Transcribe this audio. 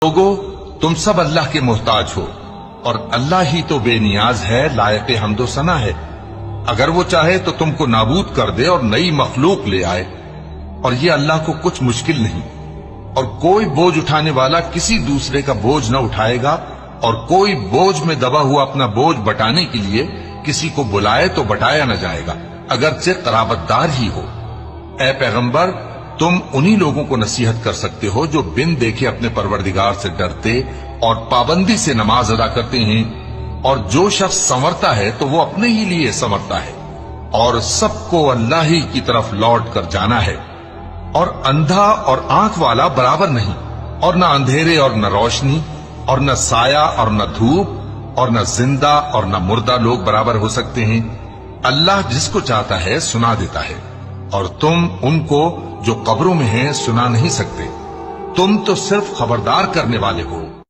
لوگو تم سب اللہ کے محتاج ہو اور اللہ ہی تو بے نیاز ہے، لائق حمد و ثنا ہے۔ اگر وہ چاہے تو تم کو نابود کر دے اور نئی مخلوق لے آئے، اور یہ اللہ کو کچھ مشکل نہیں۔ اور کوئی بوجھ اٹھانے والا کسی دوسرے کا بوجھ نہ اٹھائے گا، اور کوئی بوجھ میں دبا ہوا اپنا بوجھ بٹانے کے لیے کسی کو بلائے تو بٹایا نہ جائے گا، اگرچہ قرابت دار ہی ہو۔ اے پیغمبر، تم انہی لوگوں کو نصیحت کر سکتے ہو جو بن دیکھے اپنے پروردگار سے ڈرتے اور پابندی سے نماز ادا کرتے ہیں، اور جو شخص سنورتا ہے تو وہ اپنے ہی لیے سنورتا ہے، اور سب کو اللہ ہی کی طرف لوٹ کر جانا ہے۔ اور اندھا اور آنکھ والا برابر نہیں، اور نہ اندھیرے اور نہ روشنی، اور نہ سایہ اور نہ دھوپ، اور نہ زندہ اور نہ مردہ لوگ برابر ہو سکتے ہیں۔ اللہ جس کو چاہتا ہے سنا دیتا ہے، اور تم ان کو جو قبروں میں ہیں سنا نہیں سکتے، تم تو صرف خبردار کرنے والے ہو۔